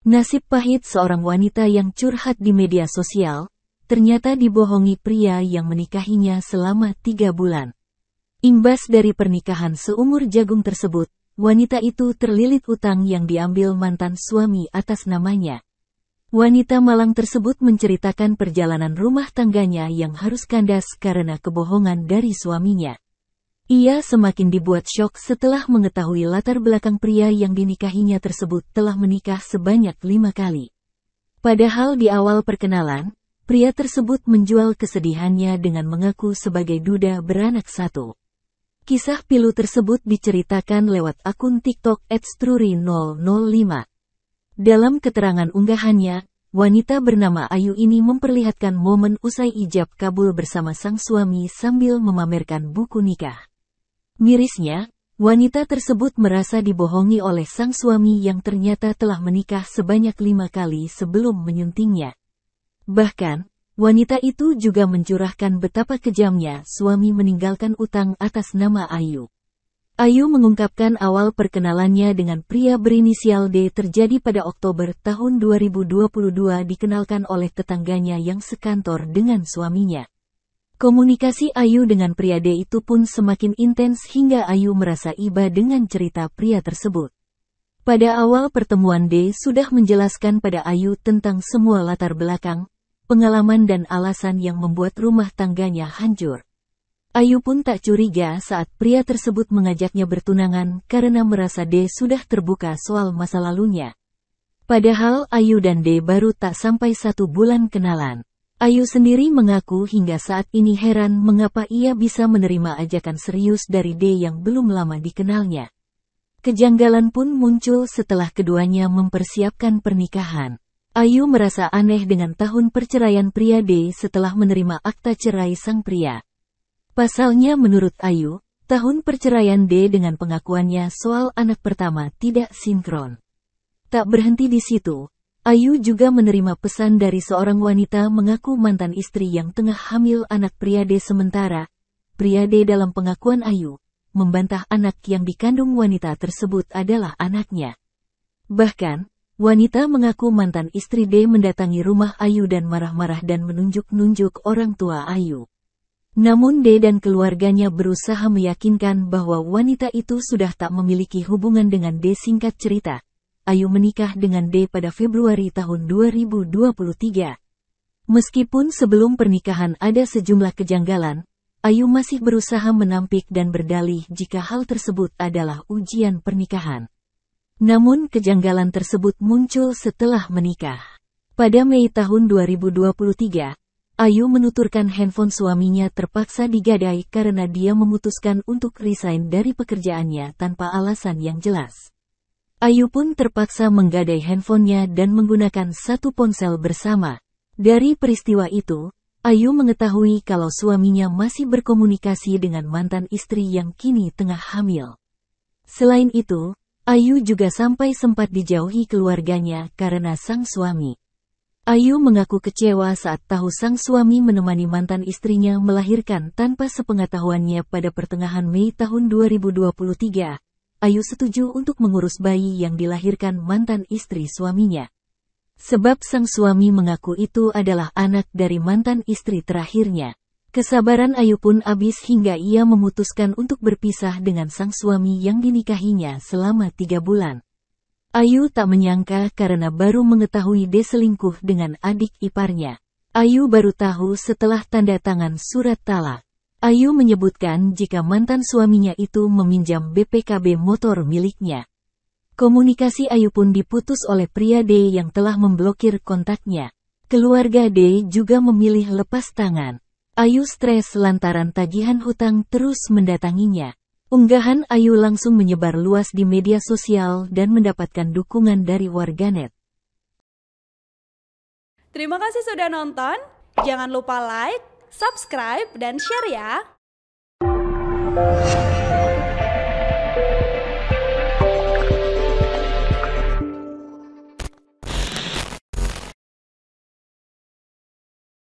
Nasib pahit seorang wanita yang curhat di media sosial, ternyata dibohongi pria yang menikahinya selama 3 bulan. Imbas dari pernikahan seumur jagung tersebut, wanita itu terlilit utang yang diambil mantan suami atas namanya. Wanita Malang tersebut menceritakan perjalanan rumah tangganya yang harus kandas karena kebohongan dari suaminya. Ia semakin dibuat syok setelah mengetahui latar belakang pria yang dinikahinya tersebut telah menikah sebanyak 5 kali. Padahal di awal perkenalan, pria tersebut menjual kesedihannya dengan mengaku sebagai duda beranak 1. Kisah pilu tersebut diceritakan lewat akun TikTok @struri005. Dalam keterangan unggahannya, wanita bernama Ayu ini memperlihatkan momen usai ijab kabul bersama sang suami sambil memamerkan buku nikah. Mirisnya, wanita tersebut merasa dibohongi oleh sang suami yang ternyata telah menikah sebanyak 5 kali sebelum menyuntingnya. Bahkan, wanita itu juga mencurahkan betapa kejamnya suami meninggalkan utang atas nama Ayu. Ayu mengungkapkan awal perkenalannya dengan pria berinisial D terjadi pada Oktober tahun 2022 dikenalkan oleh tetangganya yang sekantor dengan suaminya. Komunikasi Ayu dengan pria D itu pun semakin intens hingga Ayu merasa iba dengan cerita pria tersebut. Pada awal pertemuan D sudah menjelaskan pada Ayu tentang semua latar belakang, pengalaman dan alasan yang membuat rumah tangganya hancur. Ayu pun tak curiga saat pria tersebut mengajaknya bertunangan karena merasa D sudah terbuka soal masa lalunya. Padahal Ayu dan D baru tak sampai 1 bulan kenalan. Ayu sendiri mengaku hingga saat ini heran mengapa ia bisa menerima ajakan serius dari D yang belum lama dikenalnya. Kejanggalan pun muncul setelah keduanya mempersiapkan pernikahan. Ayu merasa aneh dengan tahun perceraian pria D setelah menerima akta cerai sang pria. Pasalnya menurut Ayu, tahun perceraian D dengan pengakuannya soal anak pertama tidak sinkron. Tak berhenti di situ, Ayu juga menerima pesan dari seorang wanita mengaku mantan istri yang tengah hamil anak pria D sementara. Pria D dalam pengakuan Ayu, membantah anak yang dikandung wanita tersebut adalah anaknya. Bahkan, wanita mengaku mantan istri D mendatangi rumah Ayu dan marah-marah dan menunjuk-nunjuk orang tua Ayu. Namun D dan keluarganya berusaha meyakinkan bahwa wanita itu sudah tak memiliki hubungan dengan D. Singkat cerita, Ayu menikah dengan D pada Februari tahun 2023. Meskipun sebelum pernikahan ada sejumlah kejanggalan, Ayu masih berusaha menampik dan berdalih jika hal tersebut adalah ujian pernikahan. Namun kejanggalan tersebut muncul setelah menikah. Pada Mei tahun 2023, Ayu menuturkan handphone suaminya terpaksa digadai karena dia memutuskan untuk resign dari pekerjaannya tanpa alasan yang jelas. Ayu pun terpaksa menggadai handphonenya dan menggunakan 1 ponsel bersama. Dari peristiwa itu, Ayu mengetahui kalau suaminya masih berkomunikasi dengan mantan istri yang kini tengah hamil. Selain itu, Ayu juga sampai sempat dijauhi keluarganya karena sang suami. Ayu mengaku kecewa saat tahu sang suami menemani mantan istrinya melahirkan tanpa sepengetahuannya pada pertengahan Mei tahun 2023. Ayu setuju untuk mengurus bayi yang dilahirkan mantan istri suaminya. Sebab sang suami mengaku itu adalah anak dari mantan istri terakhirnya. Kesabaran Ayu pun habis hingga ia memutuskan untuk berpisah dengan sang suami yang dinikahinya selama 3 bulan. Ayu tak menyangka karena baru mengetahui D selingkuh dengan adik iparnya. Ayu baru tahu setelah tanda tangan surat talak. Ayu menyebutkan jika mantan suaminya itu meminjam BPKB motor miliknya. Komunikasi Ayu pun diputus oleh pria D yang telah memblokir kontaknya. Keluarga D juga memilih lepas tangan. Ayu stres lantaran tagihan hutang terus mendatanginya. Unggahan Ayu langsung menyebar luas di media sosial dan mendapatkan dukungan dari warganet. Terima kasih sudah nonton. Jangan lupa like, subscribe, dan share ya.